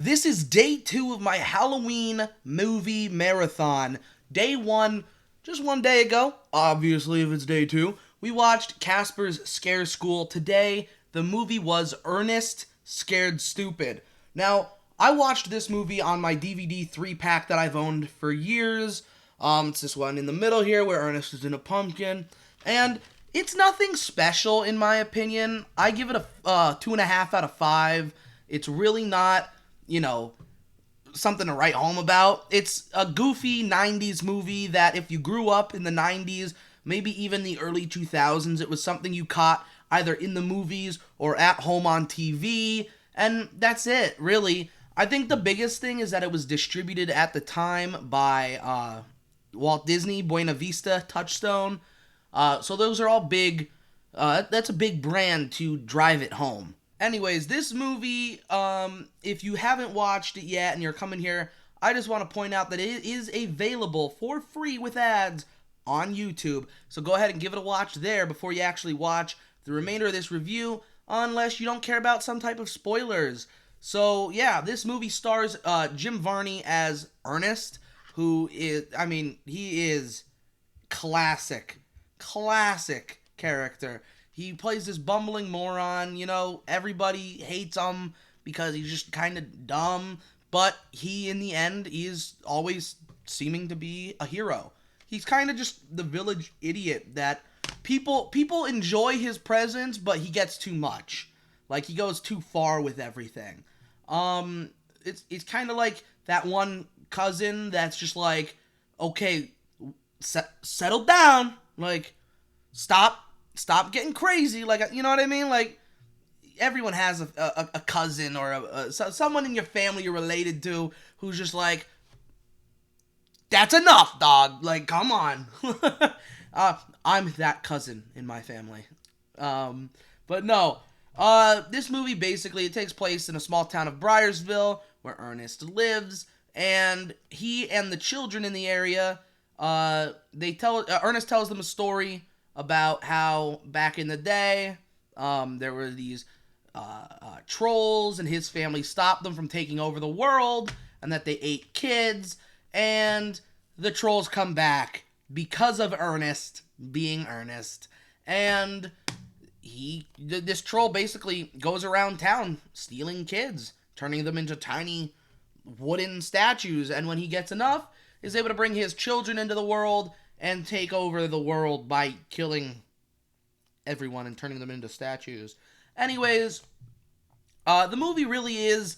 This is day 2 of my Halloween movie marathon. Day 1, just one day ago, obviously if it's day 2, we watched Casper's Scare School. Today, the movie was Ernest Scared Stupid. Now, I watched this movie on my DVD 3-pack that I've owned for years. It's this one in the middle here where Ernest is in a pumpkin. And it's nothing special in my opinion. I give it a 2.5 out of 5. It's really not something to write home about. It's a goofy 90s movie that if you grew up in the 90s, maybe even the early 2000s, it was something you caught either in the movies or at home on TV, and that's it, really. I think the biggest thing is that it was distributed at the time by Walt Disney, Buena Vista, Touchstone. So those are all big, that's a big brand to drive it home. Anyways, this movie, if you haven't watched it yet and you're coming here, I just want to point out that it is available for free with ads on YouTube. So go ahead and give it a watch there before you actually watch the remainder of this review, unless you don't care about some type of spoilers. So yeah, this movie stars Jim Varney as Ernest, who is, he is classic character. He plays this bumbling moron, everybody hates him because he's just kind of dumb, but he, in the end, is always seeming to be a hero. He's kind of just the village idiot that people enjoy his presence, but he gets too much. Like, he goes too far with everything. It's kind of like that one cousin that's just like, okay, settle down, like, stop getting crazy, like, you know what I mean? Like, everyone has a cousin or someone in your family you're related to who's just like, that's enough, dog, like, come on. I'm that cousin in my family. But no, this movie basically, it takes place in a small town of Briarsville where Ernest lives, and he and the children in the area, Ernest tells them a story about how back in the day, there were these trolls, and his family stopped them from taking over the world, and that they ate kids, and the trolls come back because of Ernest being Ernest, and this troll basically goes around town stealing kids, turning them into tiny wooden statues, and when he gets enough, is able to bring his children into the world and take over the world by killing everyone and turning them into statues. Anyways, the movie really is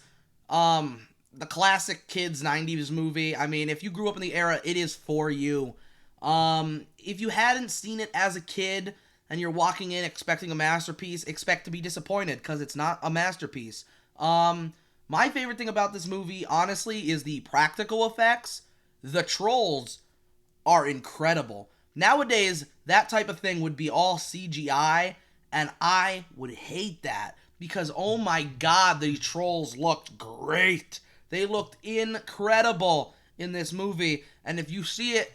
the classic kids 90s movie. I mean, if you grew up in the era, it is for you. If you hadn't seen it as a kid and you're walking in expecting a masterpiece, expect to be disappointed because it's not a masterpiece. My favorite thing about this movie, honestly, is the practical effects. The trolls are incredible. Nowadays, that type of thing would be all CGI, and I would hate that because, oh my god, these trolls looked great. They looked incredible in this movie, and if you see it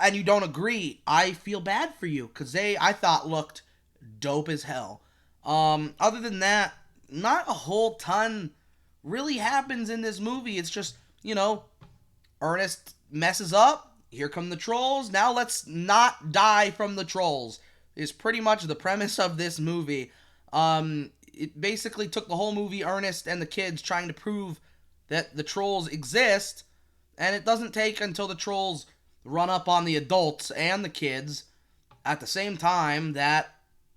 and you don't agree, I feel bad for you because I thought looked dope as hell. Other than that, not a whole ton really happens in this movie. It's just, Ernest messes up, here come the trolls, now let's not die from the trolls, is pretty much the premise of this movie. It basically took the whole movie, Ernest and the kids trying to prove that the trolls exist, and it doesn't take until the trolls run up on the adults and the kids at the same time that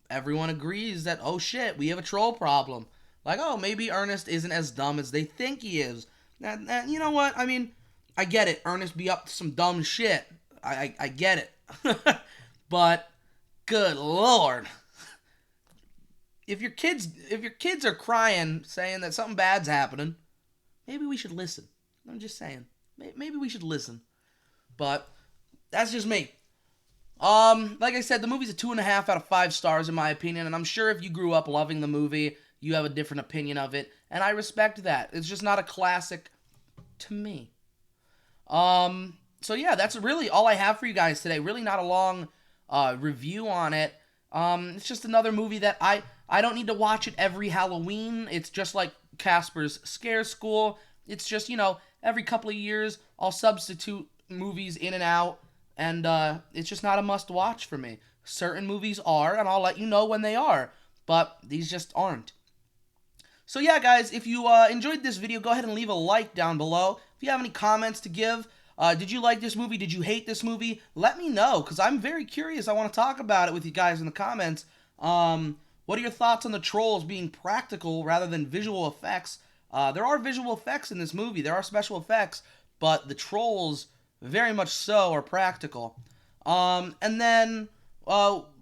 everyone agrees that, oh shit, we have a troll problem. Like, oh, maybe Ernest isn't as dumb as they think he is. And you know what? I mean, I get it. Ernest be up to some dumb shit. I get it. But good lord. If your kids are crying saying that something bad's happening, maybe we should listen. I'm just saying. Maybe we should listen. But that's just me. Like I said, the movie's a 2.5 out of 5 stars in my opinion, and I'm sure if you grew up loving the movie, you have a different opinion of it, and I respect that. It's just not a classic to me. So yeah, that's really all I have for you guys today. Really not a long review on it. It's just another movie that I don't need to watch it every Halloween. It's just like Casper's Scare School. It's just, every couple of years I'll substitute movies in and out, and it's just not a must watch for me. Certain movies are, and I'll let you know when they are, but these just aren't. So yeah, guys, if you enjoyed this video, go ahead and leave a like down below. If you have any comments to give, did you like this movie? Did you hate this movie? Let me know, because I'm very curious. I want to talk about it with you guys in the comments. What are your thoughts on the trolls being practical rather than visual effects? There are visual effects in this movie. There are special effects, but the trolls, very much so, are practical. And then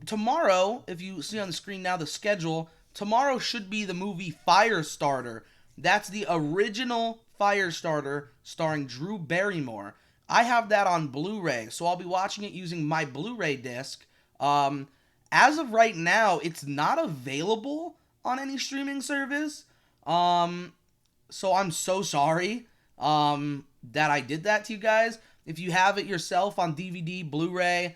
tomorrow, if you see on the screen now the schedule, tomorrow should be the movie Firestarter. That's the original Firestarter starring Drew Barrymore. I have that on Blu-ray, so I'll be watching it using my Blu-ray disc. As of right now, it's not available on any streaming service. So I'm so sorry that I did that to you guys. If you have it yourself on DVD, Blu-ray,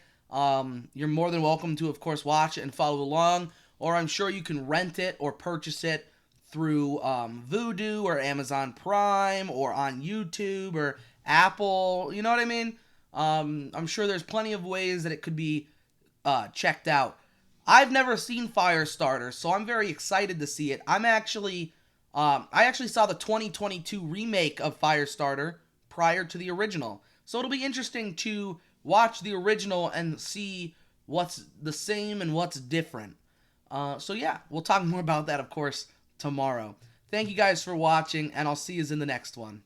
you're more than welcome to, of course, watch it and follow along. Or I'm sure you can rent it or purchase it through Vudu or Amazon Prime or on YouTube or Apple. You know what I mean? I'm sure there's plenty of ways that it could be checked out. I've never seen Firestarter, so I'm very excited to see it. I actually saw the 2022 remake of Firestarter prior to the original. So it'll be interesting to watch the original and see what's the same and what's different. So yeah, we'll talk more about that, of course, tomorrow. Thank you guys for watching, and I'll see you in the next one.